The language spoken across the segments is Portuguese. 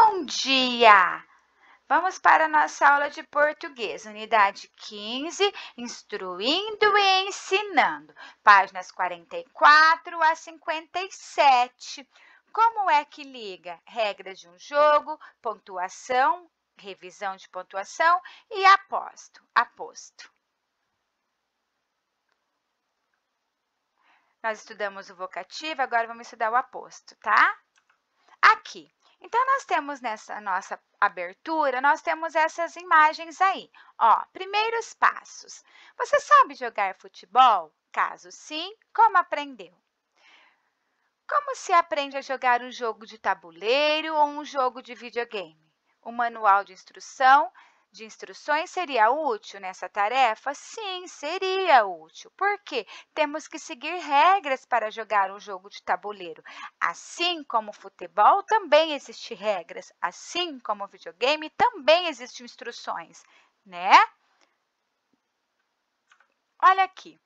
Bom dia! Vamos para a nossa aula de português, unidade 15, instruindo e ensinando, páginas 44 a 57. Como é que liga? Regras de um jogo, pontuação, revisão de pontuação e aposto. Nós estudamos o vocativo, agora vamos estudar o aposto, tá? Aqui. Então, nós temos nessa nossa abertura, nós temos essas imagens aí. Ó, primeiros passos. Você sabe jogar futebol? Caso sim, como aprendeu? Como se aprende a jogar um jogo de tabuleiro ou um jogo de videogame? O manual de instruções seria útil nessa tarefa? Sim, seria útil. Por quê? Temos que seguir regras para jogar um jogo de tabuleiro. Assim como o futebol, também existem regras. Assim como o videogame, também existem instruções, né? Olha aqui.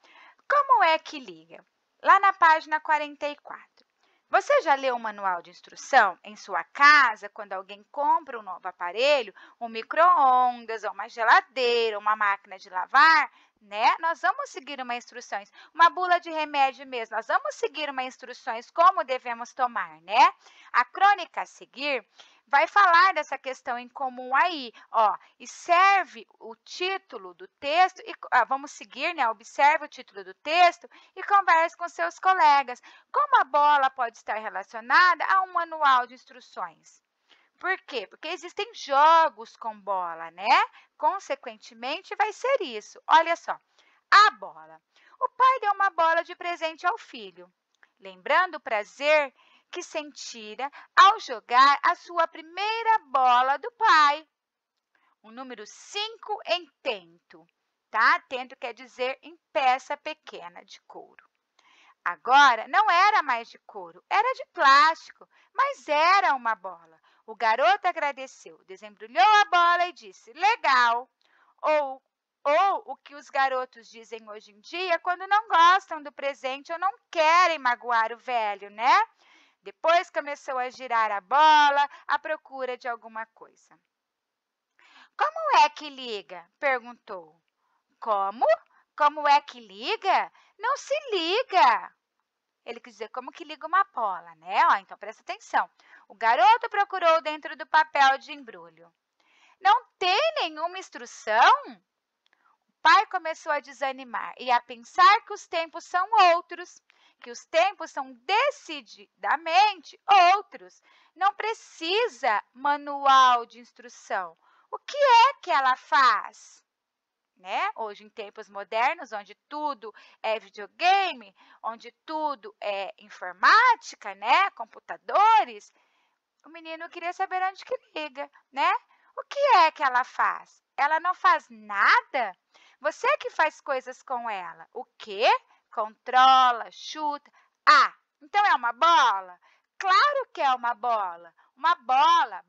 Como é que liga? Lá na página 44. Você já leu o manual de instrução em sua casa, quando alguém compra um novo aparelho, um micro-ondas, ou uma geladeira, uma máquina de lavar, né? Nós vamos seguir uma instruções, uma bula de remédio mesmo, nós vamos seguir uma instruções como devemos tomar, né? A crônica a seguir vai falar dessa questão em comum aí, ó, e serve o título do texto, e vamos seguir, né? Observe o título do texto e converse com seus colegas. Como a bola pode estar relacionada a um manual de instruções? Por quê? Porque existem jogos com bola, né? Consequentemente, vai ser isso. Olha só, a bola. O pai deu uma bola de presente ao filho, lembrando o prazer que sentira ao jogar a sua primeira bola do pai. O número 5 em tento, tá? Tento quer dizer em peça pequena de couro. Agora, não era mais de couro, era de plástico, mas era uma bola. O garoto agradeceu, desembrulhou a bola e disse, legal. Ou o que os garotos dizem hoje em dia quando não gostam do presente ou não querem magoar o velho, né? Depois começou a girar a bola à procura de alguma coisa. Como é que liga? Perguntou. Como? Como é que liga? Não se liga. Ele quis dizer como que liga uma bola, né? Ó, então, presta atenção. O garoto procurou dentro do papel de embrulho. Não tem nenhuma instrução? O pai começou a desanimar e a pensar que os tempos são outros, que os tempos são decididamente outros. Não precisa manual de instrução. O que é que ela faz? Né? Hoje, em tempos modernos, onde tudo é videogame, onde tudo é informática, né? Computadores, o menino queria saber onde que liga, né? O que é que ela faz? Ela não faz nada? Você que faz coisas com ela. O quê? Controla, chuta. Ah, então é uma bola? Claro que é uma bola. Uma bola,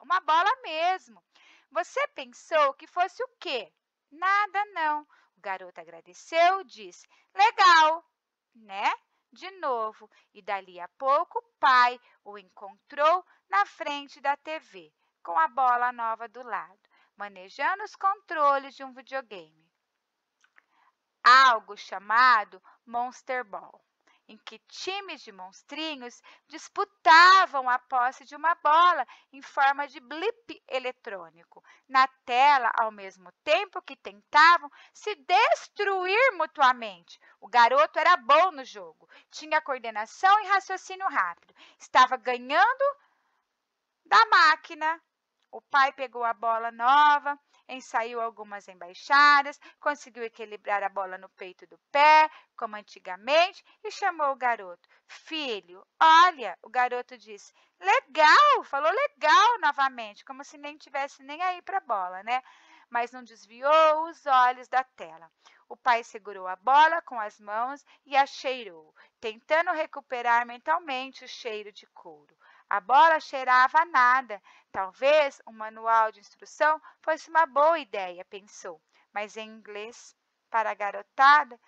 uma bola mesmo. Você pensou que fosse o quê? Nada não. O garoto agradeceu, disse, legal, né? De novo, e dali a pouco o pai o encontrou na frente da TV, com a bola nova do lado, manejando os controles de um videogame. Algo chamado Monster Ball, em que times de monstrinhos disputavam a posse de uma bola em forma de blip eletrônico na tela, ao mesmo tempo que tentavam se destruir mutuamente. O garoto era bom no jogo, tinha coordenação e raciocínio rápido, estava ganhando da máquina. O pai pegou a bola nova, ensaiou algumas embaixadas, conseguiu equilibrar a bola no peito do pé, como antigamente, e chamou o garoto. Filho, olha, o garoto disse. Legal, falou legal novamente, como se nem tivesse nem aí para a bola, né? Mas não desviou os olhos da tela. O pai segurou a bola com as mãos e a cheirou, tentando recuperar mentalmente o cheiro de couro. A bola cheirava a nada. Talvez um manual de instrução fosse uma boa ideia, pensou. Mas em inglês, para a garotada,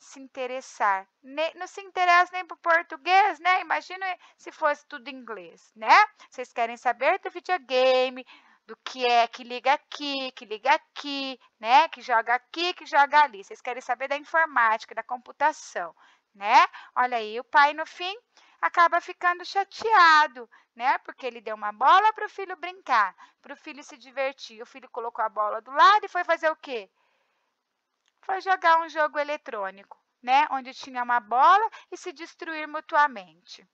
se interessar. Não se interessa nem por português, né? Imagina se fosse tudo inglês, né? Vocês querem saber do videogame, do que é que liga aqui, né? Que joga aqui, que joga ali. Vocês querem saber da informática, da computação, né? Olha aí, o pai, no fim, acaba ficando chateado, né? Porque ele deu uma bola para o filho brincar, para o filho se divertir. O filho colocou a bola do lado e foi fazer o quê? Foi jogar um jogo eletrônico, né? Onde tinha uma bola e se destruir mutuamente.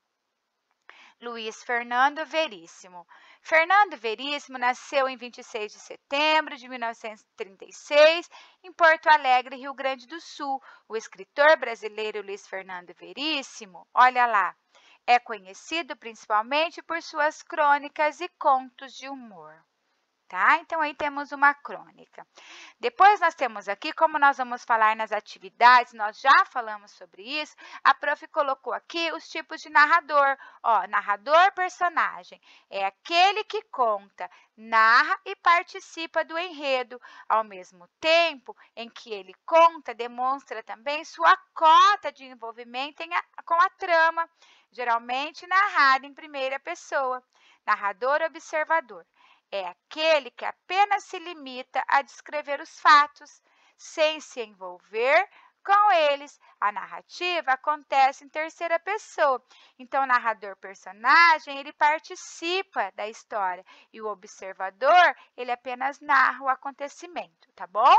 Luiz Fernando Veríssimo. Fernando Veríssimo nasceu em 26 de setembro de 1936, em Porto Alegre, Rio Grande do Sul. O escritor brasileiro Luiz Fernando Veríssimo, olha lá, é conhecido principalmente por suas crônicas e contos de humor. Tá? Então, aí temos uma crônica. Depois nós temos aqui, como nós vamos falar nas atividades, nós já falamos sobre isso, a prof colocou aqui os tipos de narrador. Ó, narrador, personagem, é aquele que conta, narra e participa do enredo, ao mesmo tempo em que ele conta, demonstra também sua cota de envolvimento com a trama, geralmente narrada em primeira pessoa. Narrador, observador. É aquele que apenas se limita a descrever os fatos, sem se envolver com eles. A narrativa acontece em terceira pessoa. Então, o narrador-personagem, ele participa da história e o observador, ele apenas narra o acontecimento, tá bom?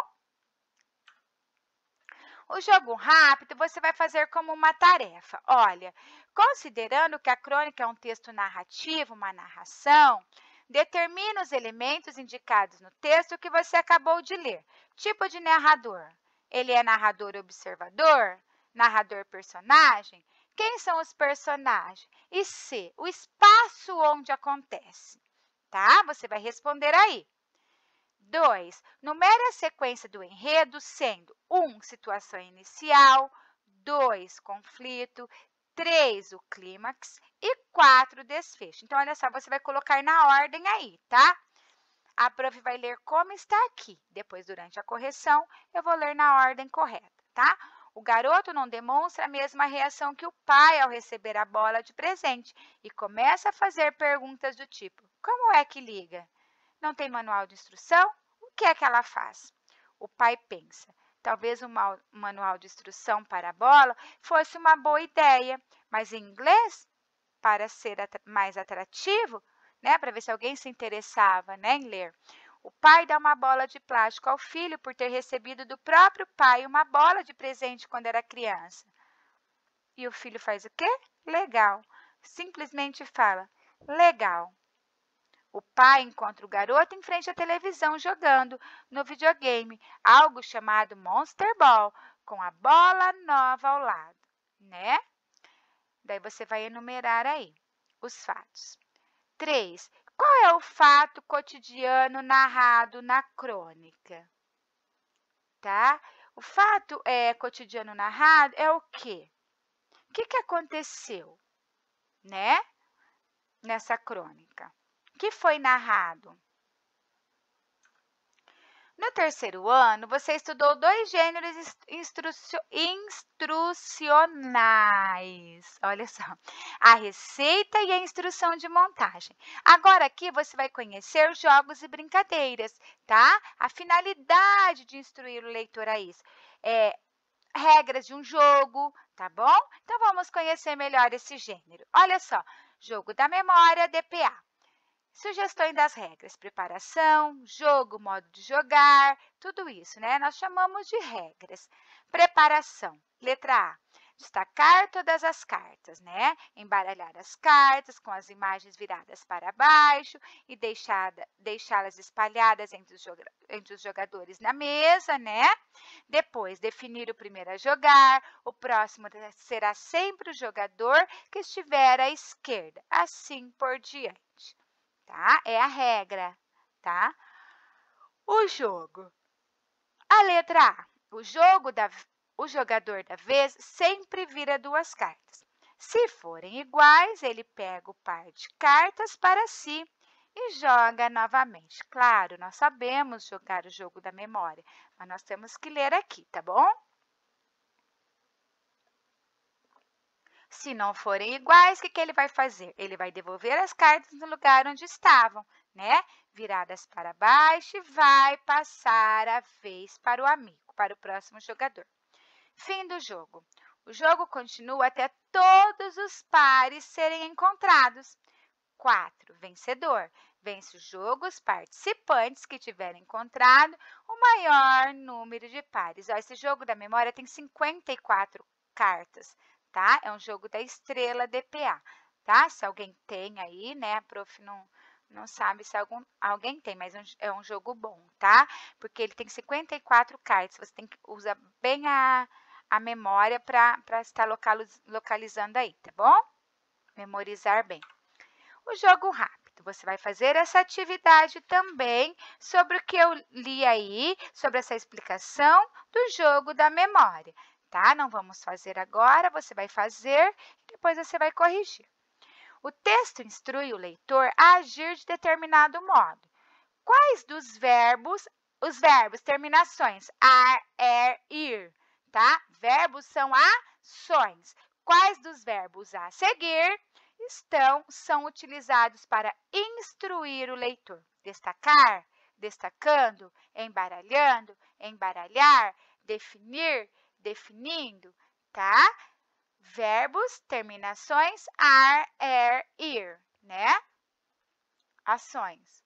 O jogo rápido você vai fazer como uma tarefa. Olha, considerando que a crônica é um texto narrativo, uma narração, determina os elementos indicados no texto que você acabou de ler. Tipo de narrador. Ele é narrador observador? Narrador personagem? Quem são os personagens? E C, o espaço onde acontece. Tá? Você vai responder aí. 2. Numere a sequência do enredo sendo 1. Situação inicial, 2. Conflito, 3. O clímax e 4. Desfecho. Então, olha só, você vai colocar na ordem aí, tá? A prof vai ler como está aqui. Depois, durante a correção, eu vou ler na ordem correta, tá? O garoto não demonstra a mesma reação que o pai ao receber a bola de presente e começa a fazer perguntas do tipo: como é que liga? Não tem manual de instrução? O que é que ela faz? O pai pensa: talvez um manual de instrução para a bola fosse uma boa ideia, mas em inglês, para ser mais atrativo, né, para ver se alguém se interessava, né, em ler. O pai dá uma bola de plástico ao filho por ter recebido do próprio pai uma bola de presente quando era criança. E o filho faz o quê? Legal. Simplesmente fala: legal. O pai encontra o garoto em frente à televisão jogando no videogame, algo chamado Monster Ball, com a bola nova ao lado, né? Daí você vai enumerar aí os fatos. 3. Qual é o fato cotidiano narrado na crônica? Tá? O fato cotidiano narrado é o quê? O que aconteceu, né? Nessa crônica. O que foi narrado? No terceiro ano, você estudou 2 gêneros instrucionais. Olha só, a receita e a instrução de montagem. Agora aqui você vai conhecer jogos e brincadeiras, tá? A finalidade de instruir o leitor a isso. Regras de um jogo, tá bom? Então, vamos conhecer melhor esse gênero. Olha só, jogo da memória, DPA. Sugestões das regras, preparação, jogo, modo de jogar, tudo isso, né? Nós chamamos de regras. Preparação, letra A, destacar todas as cartas, né? Embaralhar as cartas com as imagens viradas para baixo e deixá-las espalhadas entre os jogadores na mesa, né? Depois, definir o primeiro a jogar, o próximo será sempre o jogador que estiver à esquerda, assim por diante. Tá? É a regra, tá? O jogo. A letra A. O jogador da vez sempre vira 2 cartas. Se forem iguais, ele pega o par de cartas para si e joga novamente. Claro, nós sabemos jogar o jogo da memória, mas nós temos que ler aqui, tá bom? Se não forem iguais, o que ele vai fazer? Ele vai devolver as cartas no lugar onde estavam, né? Viradas para baixo e vai passar a vez para o amigo, para o próximo jogador. Fim do jogo. O jogo continua até todos os pares serem encontrados. 4. Vencedor. Vence o jogo os participantes que tiverem encontrado o maior número de pares. Ó, esse jogo da memória tem 54 cartas, tá? É um jogo da estrela DPA, tá? Se alguém tem aí, né? A prof não sabe se alguém tem, mas é um jogo bom, tá? Porque ele tem 54 cartas. Você tem que usar bem a memória para estar localizando aí, tá bom? Memorizar bem. O jogo rápido. Você vai fazer essa atividade também sobre o que eu li aí, sobre essa explicação do jogo da memória, tá? Não vamos fazer agora, você vai fazer e depois você vai corrigir. O texto instrui o leitor a agir de determinado modo. Quais dos verbos, os verbos, terminações, ar, ir, tá? Verbos são ações. Quais dos verbos a seguir são utilizados para instruir o leitor? Destacar, destacando, embaralhando, embaralhar, definir, definindo, tá? Verbos, terminações, ar, ir, né? Ações.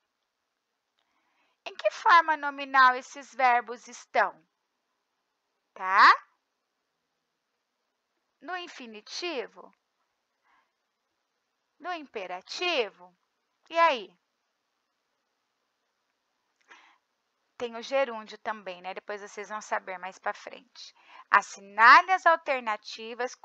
Em que forma nominal esses verbos estão? Tá? No infinitivo? No imperativo? E aí? Tem o gerúndio também, né? Depois vocês vão saber mais para frente. Assinale as alternativas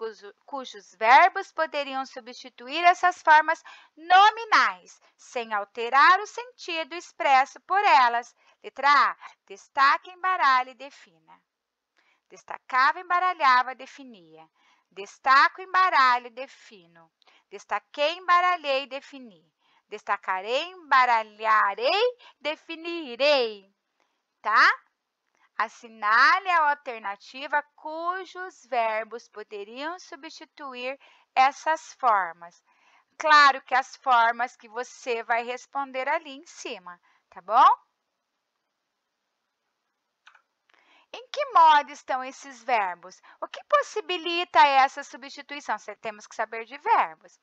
cujos verbos poderiam substituir essas formas nominais, sem alterar o sentido expresso por elas. Letra A. Destaque, embaralhe e defina. Destacava, embaralhava, definia. Destaco, embaralho, defino. Destaquei, embaralhei, defini. Destacarei, embaralharei, definirei. Tá? Assinale a alternativa cujos verbos poderiam substituir essas formas. Claro que as formas que você vai responder ali em cima, tá bom? Em que modo estão esses verbos? O que possibilita essa substituição? Temos que saber de verbos.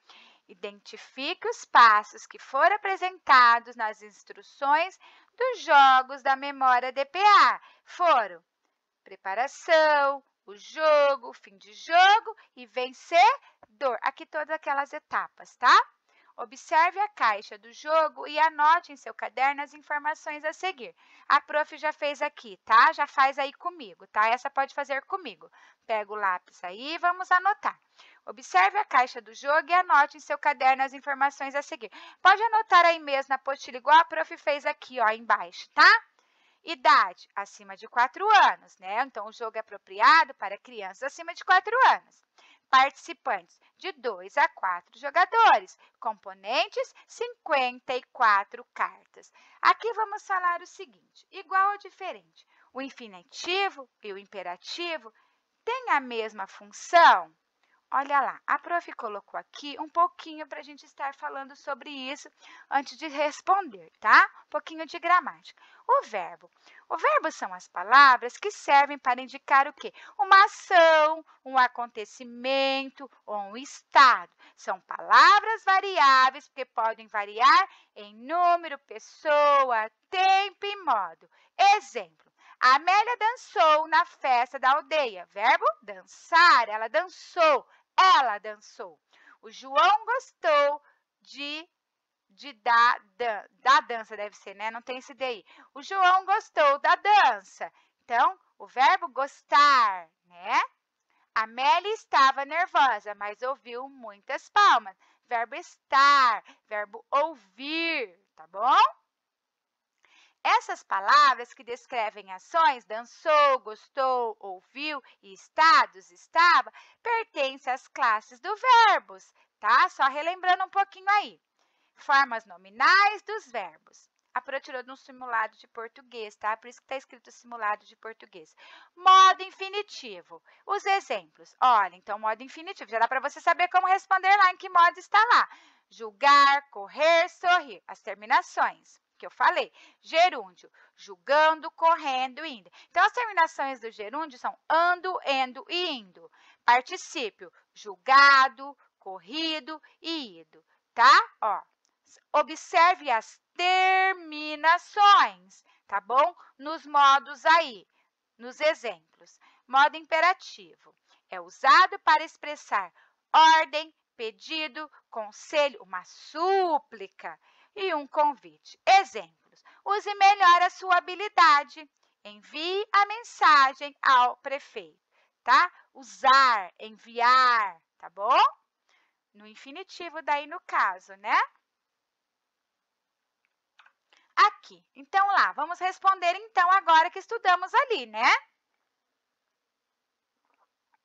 Identifique os passos que foram apresentados nas instruções dos jogos da memória DPA. Foram preparação, o jogo, o fim de jogo e vencedor. Aqui todas aquelas etapas, tá? Observe a caixa do jogo e anote em seu caderno as informações a seguir. A prof já fez aqui, tá? Já faz aí comigo, tá? Essa pode fazer comigo. Pega o lápis aí e vamos anotar. Observe a caixa do jogo e anote em seu caderno as informações a seguir. Pode anotar aí mesmo na apostila, igual a prof fez aqui, ó, embaixo, tá? Idade, acima de 4 anos, né? Então, o jogo é apropriado para crianças acima de 4 anos. Participantes, de 2 a 4 jogadores. Componentes, 54 cartas. Aqui vamos falar o seguinte, igual ou diferente. O infinitivo e o imperativo têm a mesma função? Olha lá, a prof colocou aqui um pouquinho para a gente estar falando sobre isso antes de responder, tá? Um pouquinho de gramática. O verbo. O verbo são as palavras que servem para indicar o quê? Uma ação, um acontecimento ou um estado. São palavras variáveis porque podem variar em número, pessoa, tempo e modo. Exemplo. A Amélia dançou na festa da aldeia. Verbo dançar, ela dançou. Ela dançou. O João gostou da dança, deve ser, né? Não tem esse daí. O João gostou da dança. Então, o verbo gostar, né? A Amélia estava nervosa, mas ouviu muitas palmas. Verbo estar, verbo ouvir, tá bom? Essas palavras que descrevem ações, dançou, gostou, ouviu e estados, estava, pertencem às classes do verbos, tá? Só relembrando um pouquinho aí. Formas nominais dos verbos. A Pro tirou de um simulado de português, tá? Por isso que está escrito simulado de português. Modo infinitivo. Os exemplos. Olha, então, modo infinitivo. Já dá para você saber como responder lá, em que modo está lá. Julgar, correr, sorrir. As terminações que eu falei. Gerúndio, julgando, correndo, indo. Então, as terminações do gerúndio são ando, endo e indo. Particípio, julgado, corrido e ido, tá? Ó, observe as terminações, tá bom? Nos modos aí, nos exemplos. Modo imperativo é usado para expressar ordem, pedido, conselho, uma súplica e um convite. Exemplos. Use melhor a sua habilidade. Envie a mensagem ao prefeito, tá? Usar, enviar, tá bom? No infinitivo daí no caso, né? Aqui. Então, lá, vamos responder então agora que estudamos ali, né?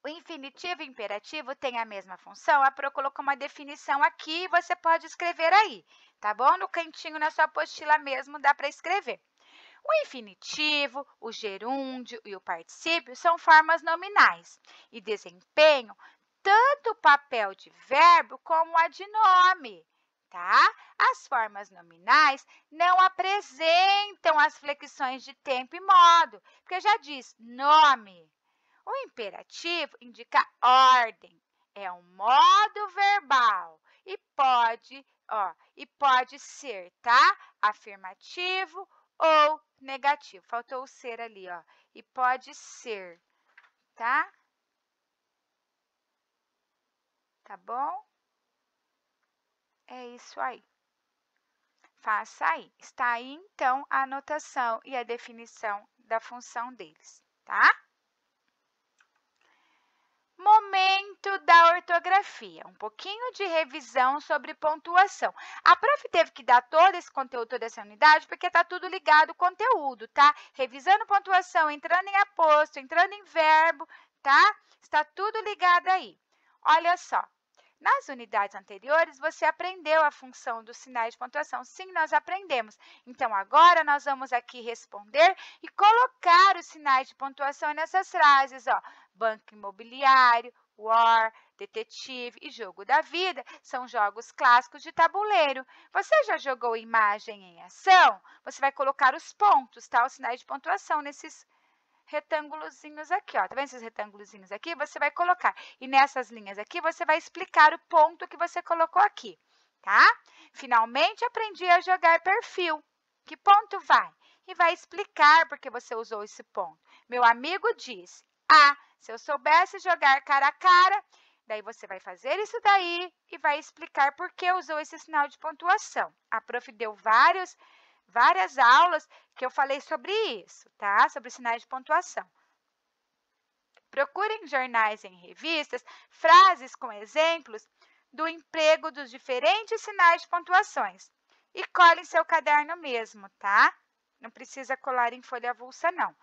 O infinitivo e o imperativo têm a mesma função. A Pro colocou uma definição aqui e você pode escrever aí, tá bom? No cantinho, na sua apostila mesmo, dá para escrever. O infinitivo, o gerúndio e o particípio são formas nominais e desempenham tanto o papel de verbo como a de nome, tá? As formas nominais não apresentam as flexões de tempo e modo, porque já diz nome. O imperativo indica ordem, é um modo verbal e pode ser, tá? Afirmativo ou negativo. Faltou o ser ali, ó. E pode ser, tá? Tá bom? É isso aí. Faça aí. Está aí, então, a anotação e a definição da função deles, tá? Momento da ortografia, um pouquinho de revisão sobre pontuação. A prof teve que dar todo esse conteúdo, toda essa unidade, porque está tudo ligado ao conteúdo, tá? Revisando pontuação, entrando em aposto, entrando em verbo, tá? Está tudo ligado aí. Olha só, nas unidades anteriores, você aprendeu a função dos sinais de pontuação. Sim, nós aprendemos. Então, agora nós vamos aqui responder e colocar os sinais de pontuação nessas frases, ó. Banco imobiliário, war, detetive e jogo da vida são jogos clássicos de tabuleiro. Você já jogou imagem em ação? Você vai colocar os pontos, tá? Os sinais de pontuação nesses retângulozinhos aqui, ó. Tá vendo esses retângulozinhos aqui? Você vai colocar. E nessas linhas aqui, você vai explicar o ponto que você colocou aqui, tá? Finalmente, aprendi a jogar perfil. Que ponto vai? E vai explicar porque você usou esse ponto. Meu amigo disse, se eu soubesse jogar cara a cara, daí você vai fazer isso daí e vai explicar por que usou esse sinal de pontuação. A prof deu várias aulas que eu falei sobre isso, tá? Sobre sinais de pontuação. Procure em jornais e em revistas frases com exemplos do emprego dos diferentes sinais de pontuações. E cole em seu caderno mesmo, tá? Não precisa colar em folha avulsa, não.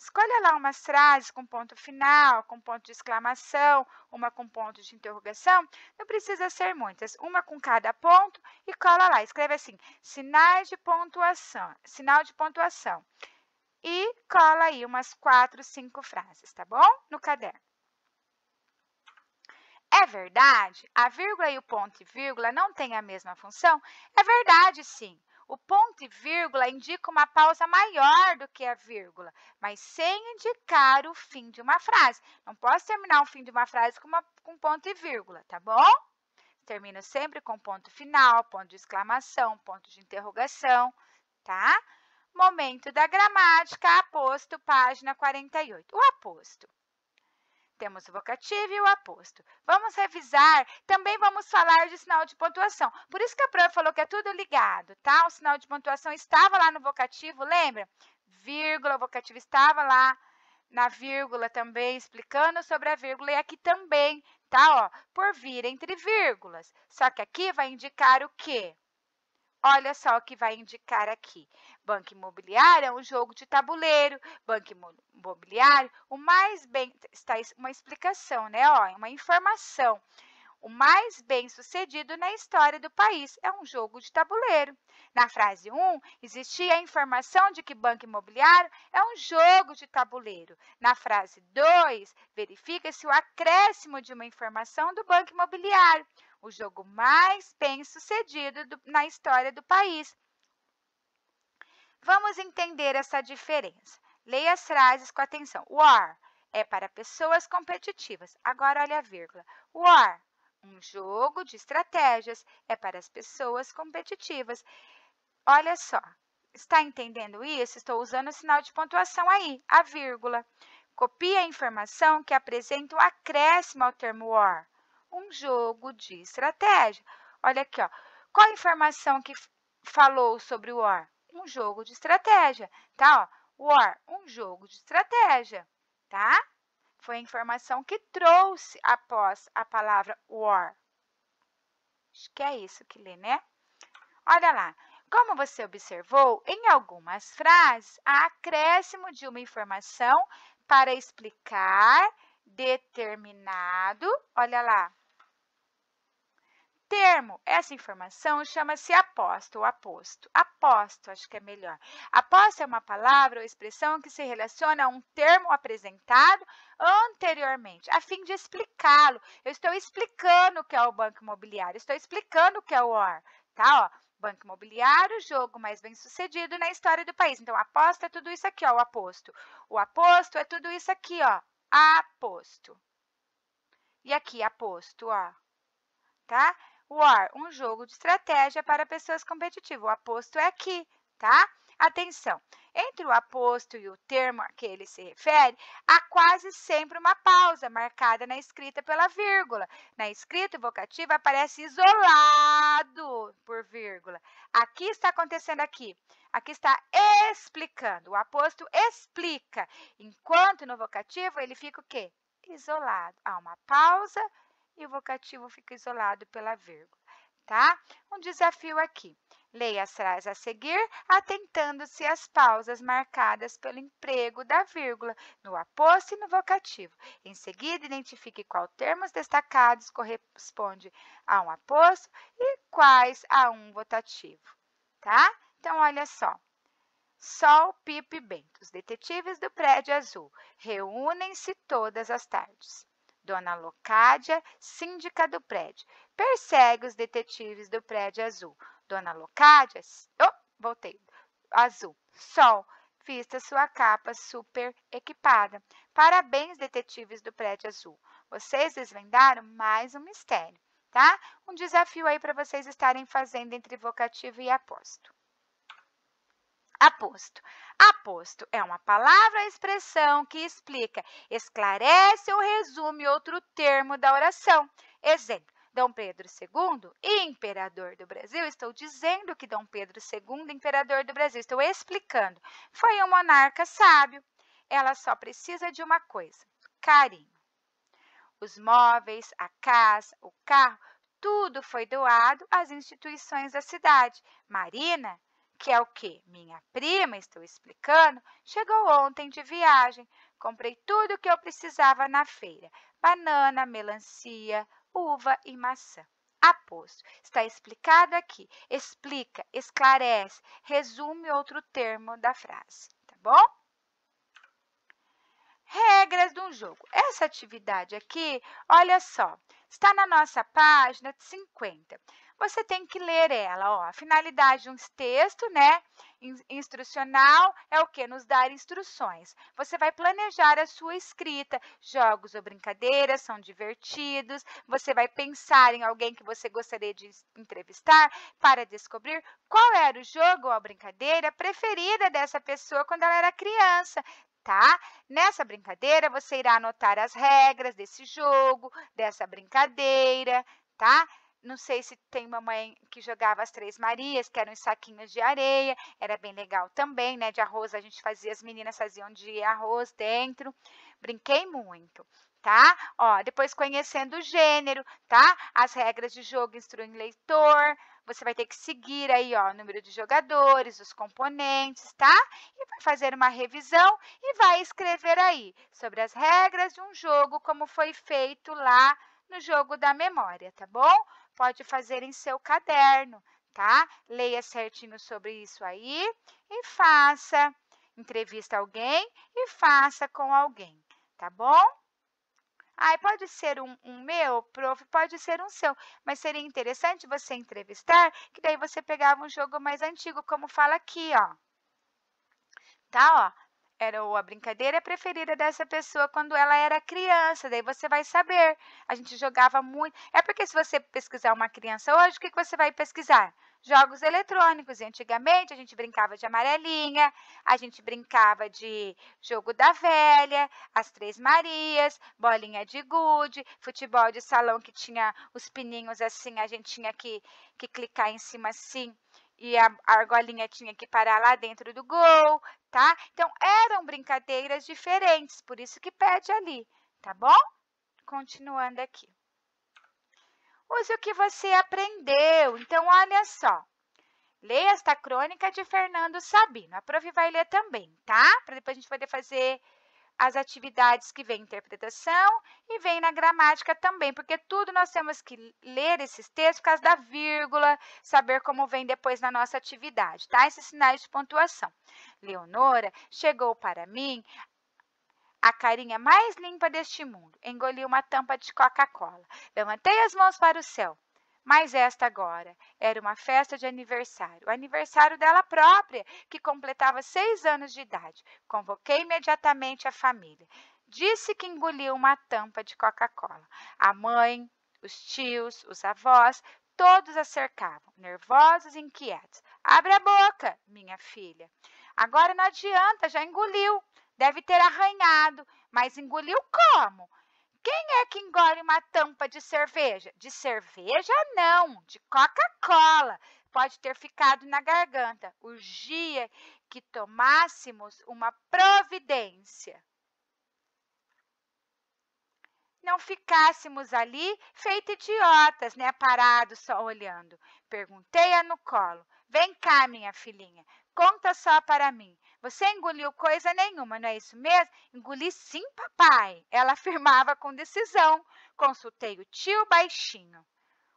Escolha lá umas frases com ponto final, com ponto de exclamação, uma com ponto de interrogação. Não precisa ser muitas, uma com cada ponto e cola lá. Escreve assim, sinal de pontuação. E cola aí umas 4, 5 frases, tá bom? No caderno. É verdade? A vírgula e o ponto e vírgula não têm a mesma função? É verdade, sim. O ponto e vírgula indica uma pausa maior do que a vírgula, mas sem indicar o fim de uma frase. Não posso terminar o fim de uma frase com ponto e vírgula, tá bom? Termino sempre com ponto final, ponto de exclamação, ponto de interrogação, tá? Momento da gramática, aposto, página 48. O aposto. Temos o vocativo e o aposto. Vamos revisar, também vamos falar de sinal de pontuação. Por isso que a prof falou que é tudo ligado, tá? O sinal de pontuação estava lá no vocativo, lembra? Vírgula, o vocativo estava lá na vírgula também, explicando sobre a vírgula. E aqui também, tá? Ó, por vir entre vírgulas. Só que aqui vai indicar o quê? Olha só o que vai indicar aqui. Banco imobiliário é um jogo de tabuleiro. Banco imobiliário, o mais bem está uma explicação, né? Ó, uma informação. o mais bem-sucedido na história do país. É um jogo de tabuleiro. Na frase 1, existia a informação de que banco imobiliário é um jogo de tabuleiro. Na frase 2, verifica-se o acréscimo de uma informação do banco imobiliário, o jogo mais bem-sucedido na história do país. Vamos entender essa diferença. Leia as frases com atenção. War é para pessoas competitivas. Agora, olha a vírgula. War, um jogo de estratégias, é para as pessoas competitivas. Olha só, está entendendo isso? Estou usando o sinal de pontuação aí, a vírgula. Copie a informação que apresenta um acréscimo ao termo war, um jogo de estratégia. Olha aqui, ó. Qual a informação que falou sobre o war? Um jogo de estratégia, tá? Ó, war, um jogo de estratégia, tá? Foi a informação que trouxe após a palavra war. Acho que é isso que lê, né? Olha lá. Como você observou, em algumas frases, há acréscimo de uma informação para explicar determinado, olha lá, termo. Essa informação chama-se aposto ou aposto. Aposto, acho que é melhor. Aposto é uma palavra ou expressão que se relaciona a um termo apresentado anteriormente, a fim de explicá-lo. Eu estou explicando o que é o banco imobiliário, estou explicando o que é o OR, tá? Ó, banco imobiliário, jogo mais bem-sucedido na história do país. Então, aposto é tudo isso aqui, ó, o aposto. O aposto é tudo isso aqui, ó, aposto. E aqui, aposto, ó, tá? War, um jogo de estratégia para pessoas competitivas. O aposto é aqui, tá? Atenção, entre o aposto e o termo a que ele se refere, há quase sempre uma pausa marcada na escrita pela vírgula. Na escrita, o vocativo aparece isolado por vírgula. Aqui está acontecendo aqui. Aqui está explicando. O aposto explica, enquanto no vocativo ele fica o quê? Isolado. Há uma pausa e o vocativo fica isolado pela vírgula, tá? Um desafio aqui. Leia as frases a seguir, atentando-se às pausas marcadas pelo emprego da vírgula no aposto e no vocativo. Em seguida, identifique qual termos destacados corresponde a um aposto e quais a um votativo, tá? Então, olha só. Sol, Pipo e Bento, os detetives do prédio azul, reúnem-se todas as tardes. Dona Locádia, síndica do prédio, persegue os detetives do prédio azul. Dona Locádia, voltei, azul. Sol, vista sua capa super equipada. Parabéns, detetives do prédio azul. Vocês desvendaram mais um mistério, tá? Um desafio aí para vocês estarem fazendo entre vocativo e aposto. Aposto. Aposto é uma palavra ou expressão que explica, esclarece ou resume outro termo da oração. Exemplo, Dom Pedro II, imperador do Brasil. Estou dizendo que Dom Pedro II, imperador do Brasil. Estou explicando. Foi um monarca sábio. Ela só precisa de uma coisa, carinho. Os móveis, a casa, o carro, tudo foi doado às instituições da cidade. Marina, que é o quê? Minha prima, estou explicando, chegou ontem de viagem. Comprei tudo o que eu precisava na feira. Banana, melancia, uva e maçã. Aposto. Está explicado aqui. Explica, esclarece, resume outro termo da frase, tá bom? Regras de um jogo. Essa atividade aqui, olha só, está na nossa página 50. Você tem que ler ela, ó. A finalidade de um texto, né, instrucional é o que? Nos dar instruções. Você vai planejar a sua escrita. Jogos ou brincadeiras são divertidos. Você vai pensar em alguém que você gostaria de entrevistar para descobrir qual era o jogo ou a brincadeira preferida dessa pessoa quando ela era criança. Tá? Nessa brincadeira, você irá anotar as regras desse jogo, dessa brincadeira, tá? Não sei se tem mamãe que jogava as Três Marias, que eram os saquinhos de areia, era bem legal também, né? De arroz, a gente fazia, as meninas faziam de arroz dentro. Brinquei muito, tá? Ó, depois conhecendo o gênero, tá? As regras de jogo instruem leitor. Você vai ter que seguir aí, ó, o número de jogadores, os componentes, tá? E vai fazer uma revisão e vai escrever aí sobre as regras de um jogo, como foi feito lá no jogo da memória, tá bom? Pode fazer em seu caderno, tá? Leia certinho sobre isso aí e faça. Entrevista alguém e faça com alguém, tá bom? Ai, pode ser um meu, prof, pode ser um seu, mas seria interessante você entrevistar, que daí você pegava um jogo mais antigo, como fala aqui, ó. Tá, ó. Era a brincadeira preferida dessa pessoa quando ela era criança, daí você vai saber. A gente jogava muito. É porque se você pesquisar uma criança hoje, o que que você vai pesquisar? Jogos eletrônicos. E antigamente a gente brincava de amarelinha, a gente brincava de jogo da velha, as Três Marias, bolinha de gude, futebol de salão que tinha os pininhos assim, a gente tinha que clicar em cima assim e a argolinha tinha que parar lá dentro do gol, tá? Então, eram brincadeiras diferentes, por isso que pede ali, tá bom? Continuando aqui. Use o que você aprendeu. Então, olha só. Leia esta crônica de Fernando Sabino. A prof vai ler também, tá? Para depois a gente poder fazer as atividades que vem interpretação e vem na gramática também, porque tudo nós temos que ler esses textos por causa da vírgula, saber como vem depois na nossa atividade, tá? Esses sinais de pontuação. Leonora chegou para mim a carinha mais limpa deste mundo. Engoliu uma tampa de Coca-Cola. Levantei as mãos para o céu. Mas esta agora era uma festa de aniversário, o aniversário dela própria, que completava 6 anos de idade. Convoquei imediatamente a família. Disse que engoliu uma tampa de Coca-Cola. A mãe, os tios, os avós, todos a cercavam, nervosos e inquietos. Abre a boca, minha filha. Agora não adianta, já engoliu. Deve ter arranhado, mas engoliu como? Quem é que engole uma tampa de cerveja? De cerveja, não, de Coca-Cola. Pode ter ficado na garganta. Urgia que tomássemos uma providência. Não ficássemos ali feito idiotas, né, parados só olhando. Perguntei-a no colo. Vem cá, minha filhinha, conta só para mim. Você engoliu coisa nenhuma, não é isso mesmo? Engoli sim, papai, ela afirmava com decisão. Consultei o tio baixinho.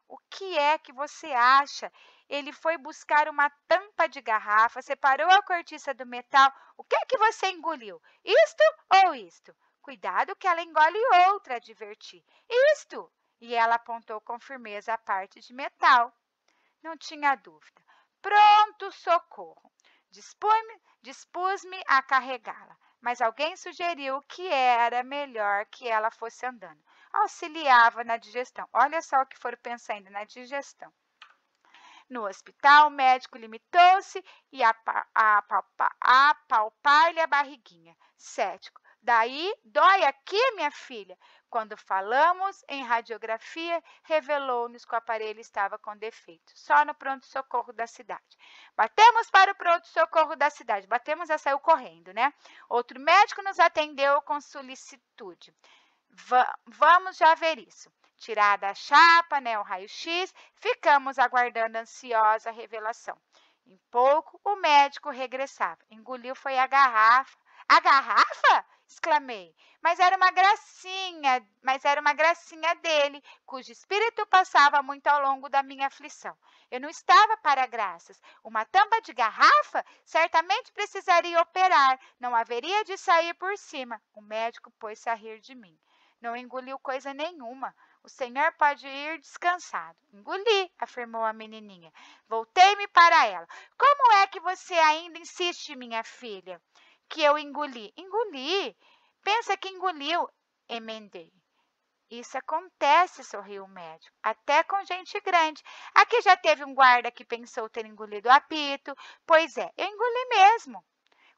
O que é que você acha? Ele foi buscar uma tampa de garrafa, separou a cortiça do metal. O que é que você engoliu? Isto ou isto? Cuidado que ela engole outra, adverti. Isto! E ela apontou com firmeza a parte de metal. Não tinha dúvida. Pronto, socorro. Dispus-me a carregá-la, mas alguém sugeriu que era melhor que ela fosse andando. Auxiliava na digestão. Olha só o que foram pensar ainda na digestão. No hospital, o médico limitou-se a apalpar-lhe a barriguinha. Cético. Daí, dói aqui, minha filha? Quando falamos em radiografia, revelou-nos que o aparelho estava com defeito. Só no pronto-socorro da cidade. Batemos para o pronto-socorro da cidade. Batemos e saiu correndo, né? Outro médico nos atendeu com solicitude. Vamos já ver isso. Tirada a chapa, né, o raio-x, ficamos aguardando ansiosa a revelação. Em pouco, o médico regressava. Engoliu foi a garrafa. A garrafa? Exclamei. Mas era uma gracinha dele, cujo espírito passava muito ao longo da minha aflição. Eu não estava para graças. Uma tampa de garrafa? Certamente precisaria operar. Não haveria de sair por cima. O médico pôs-se a rir de mim. Não engoliu coisa nenhuma. O senhor pode ir descansado. Engoli, afirmou a menininha. Voltei-me para ela. Como é que você ainda insiste, minha filha? Que eu engoli. Engoli. Pensa que engoliu. Emendei. Isso acontece, sorriu o médico. Até com gente grande. Aqui já teve um guarda que pensou ter engolido o apito. Pois é, eu engoli mesmo,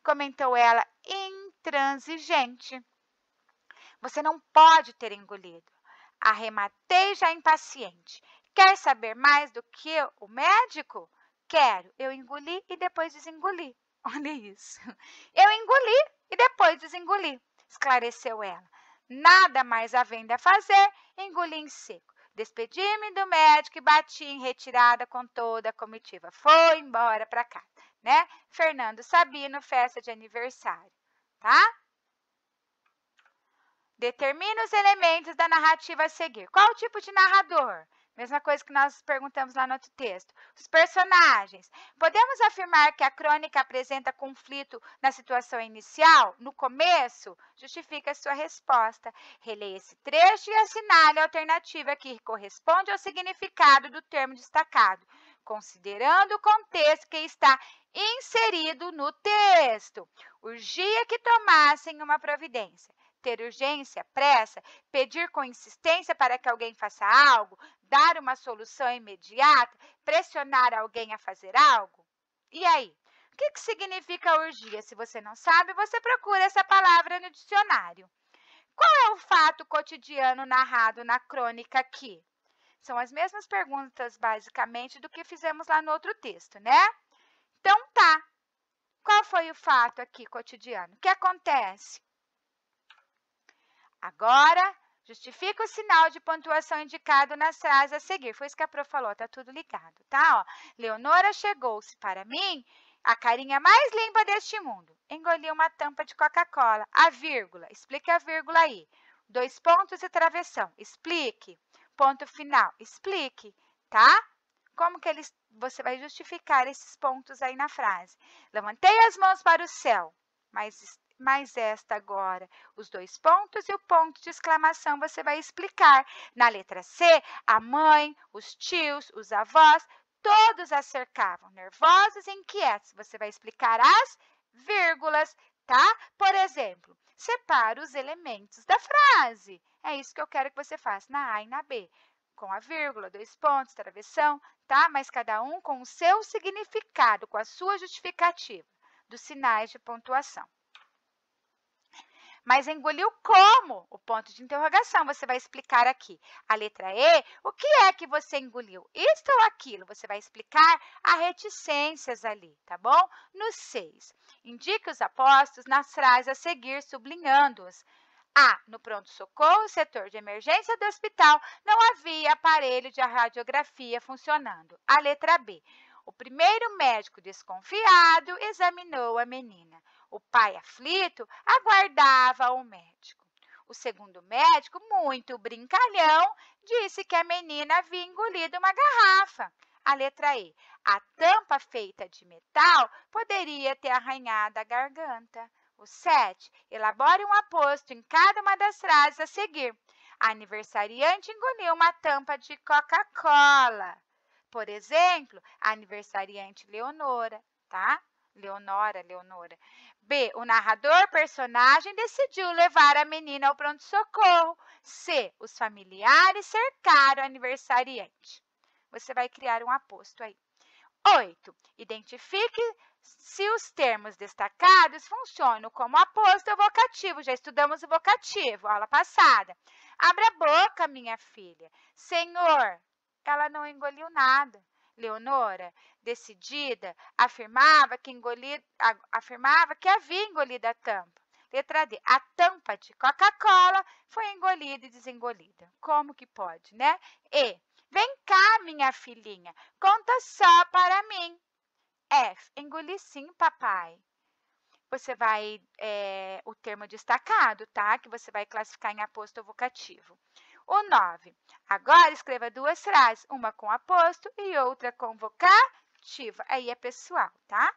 comentou ela intransigente. Você não pode ter engolido. Arrematei já impaciente. Quer saber mais do que o médico? Quero. Eu engoli e depois desengoli. Olha isso. Eu engoli e depois desengoli, esclareceu ela. Nada mais havendo a fazer, engoli em seco. Despedi-me do médico e bati em retirada com toda a comitiva. Foi embora para casa, né? Fernando Sabino, festa de aniversário, tá? Determina os elementos da narrativa a seguir. Qual o tipo de narrador? Mesma coisa que nós perguntamos lá no outro texto. Os personagens. Podemos afirmar que a crônica apresenta conflito na situação inicial, no começo? Justifique a sua resposta. Releia esse trecho e assinale a alternativa que corresponde ao significado do termo destacado, considerando o contexto que está inserido no texto. Urgia que tomassem uma providência. Ter urgência, pressa, pedir com insistência para que alguém faça algo, dar uma solução imediata, pressionar alguém a fazer algo? E aí? O que significa urgia? Se você não sabe, você procura essa palavra no dicionário. Qual é o fato cotidiano narrado na crônica aqui? São as mesmas perguntas, basicamente, do que fizemos lá no outro texto, né? Então, tá. Qual foi o fato aqui cotidiano? O que acontece? Agora, justifica o sinal de pontuação indicado nas frases a seguir. Foi isso que a prof falou, tá tudo ligado, tá? Ó, Leonora chegou-se para mim, a carinha mais limpa deste mundo. Engoliu uma tampa de Coca-Cola. A vírgula, explique a vírgula aí. 2 pontos e travessão, explique. Ponto final, explique, tá? Como que você vai justificar esses pontos aí na frase? Levantei as mãos para o céu, mas esta agora, os 2 pontos e o ponto de exclamação você vai explicar. Na letra C, a mãe, os tios, os avós, todos a cercavam, nervosos e inquietos. Você vai explicar as vírgulas, tá? Por exemplo, separa os elementos da frase. É isso que eu quero que você faça na A e na B. Com a vírgula, 2 pontos, travessão, tá? Mas cada um com o seu significado, com a sua justificativa dos sinais de pontuação. Mas engoliu como? O ponto de interrogação, você vai explicar aqui. A letra E, o que é que você engoliu? Isto ou aquilo? Você vai explicar as reticências ali, tá bom? No 6, indique os apostos nas frases a seguir, sublinhando-os. A. No pronto-socorro, setor de emergência do hospital, não havia aparelho de radiografia funcionando. A letra B. O primeiro médico desconfiado examinou a menina. O pai aflito aguardava o médico. O segundo médico, muito brincalhão, disse que a menina havia engolido uma garrafa. A letra E. A tampa feita de metal poderia ter arranhado a garganta. O 7. Elabore um aposto em cada uma das frases a seguir. A aniversariante engoliu uma tampa de Coca-Cola. Por exemplo, a aniversariante Leonora, tá? Leonora. B. O narrador personagem decidiu levar a menina ao pronto-socorro. C. Os familiares cercaram a aniversariante. Você vai criar um aposto aí. 8. Identifique se os termos destacados funcionam como aposto ou vocativo. Já estudamos o vocativo, aula passada. Abra a boca, minha filha. Senhor, ela não engoliu nada. Leonora, decidida, afirmava que havia engolido a tampa. Letra D. A tampa de Coca-Cola foi engolida e desengolida. Como que pode, né? E. Vem cá, minha filhinha, conta só para mim. F. Engoli sim, papai. Você vai, o termo destacado, tá? Que você vai classificar em aposto ou vocativo. O 9. Agora escreva 2 frases, uma com aposto e outra com vocativa. Aí é pessoal, tá?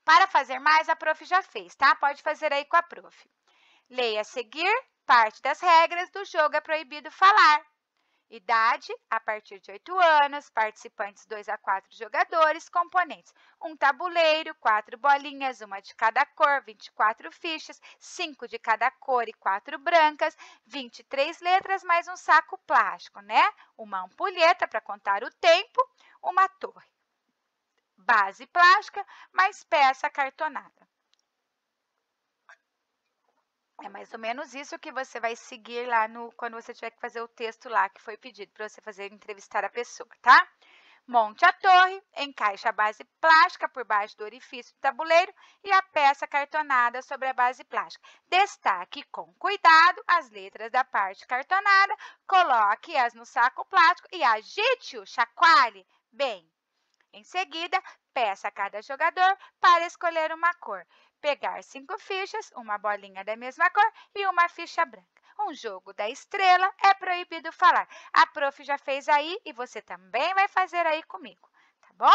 Para fazer mais, a prof já fez, tá? Pode fazer aí com a prof. Leia a seguir, parte das regras do jogo é proibido falar. Idade, a partir de 8 anos, participantes 2 a 4 jogadores, componentes, um tabuleiro, 4 bolinhas, uma de cada cor, 24 fichas, 5 de cada cor e 4 brancas, 23 letras mais um saco plástico, né? Uma ampulheta para contar o tempo, uma torre. Base plástica, mais peça cartonada. É mais ou menos isso que você vai seguir lá quando você tiver que fazer o texto lá que foi pedido para você fazer entrevistar a pessoa, tá? Monte a torre, encaixe a base plástica por baixo do orifício do tabuleiro e a peça cartonada sobre a base plástica. Destaque com cuidado as letras da parte cartonada, coloque-as no saco plástico e agite-o, chacoalhe bem. Em seguida, Peça a cada jogador para escolher uma cor. Pegar 5 fichas, uma bolinha da mesma cor e uma ficha branca. Um jogo da estrela é proibido falar. A prof já fez aí e você também vai fazer aí comigo, tá bom?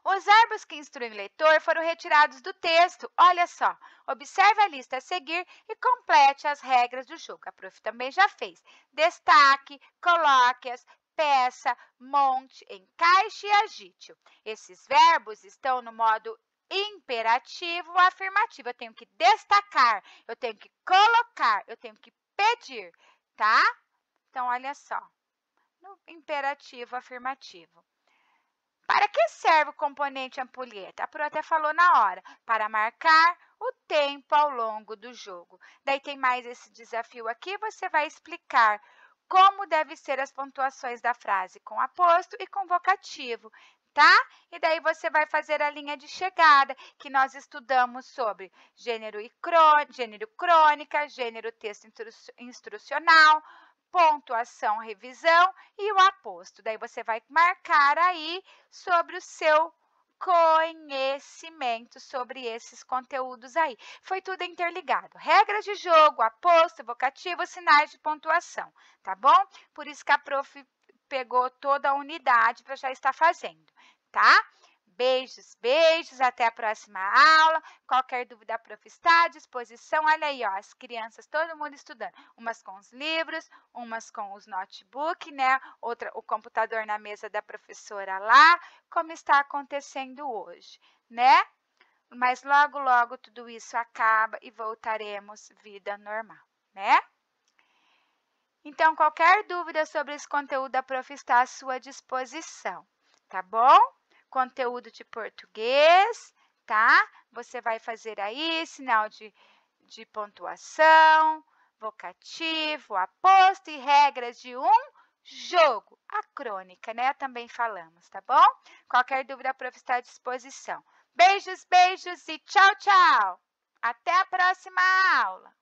Os verbos que instruem o leitor foram retirados do texto. Olha só, observe a lista a seguir e complete as regras do jogo. A prof também já fez. Destaque, coloque-as, peça, monte, encaixe e agite-o. Esses verbos estão no modo imperativo ou afirmativo. Eu tenho que destacar, eu tenho que colocar, eu tenho que pedir, tá? Então, olha só, no imperativo afirmativo. Para que serve o componente ampulheta? A Pro até falou na hora, para marcar o tempo ao longo do jogo. Daí tem mais esse desafio aqui, você vai explicar como deve ser as pontuações da frase com aposto e com vocativo, tá? E daí você vai fazer a linha de chegada, que nós estudamos sobre gênero crônica, gênero texto instrucional, pontuação, revisão e o aposto. Daí você vai marcar aí sobre o seu conhecimento sobre esses conteúdos aí. Foi tudo interligado. Regras de jogo, aposto, vocativo, sinais de pontuação, tá bom? Por isso que a prof pegou toda a unidade para já estar fazendo, tá? Beijos, beijos, até a próxima aula. Qualquer dúvida, a prof está à disposição. Olha aí, ó, as crianças, todo mundo estudando. Umas com os livros, umas com os notebooks, né? Outra, o computador na mesa da professora lá, como está acontecendo hoje, né? Mas logo, logo tudo isso acaba e voltaremos vida normal, né? Então, qualquer dúvida sobre esse conteúdo, a prof está à sua disposição, tá bom? Conteúdo de português, tá? Você vai fazer aí sinal de pontuação, vocativo, aposto e regras de um jogo. A crônica, né? Também falamos, tá bom? Qualquer dúvida, a prof está à disposição. Beijos, beijos e tchau, tchau! Até a próxima aula!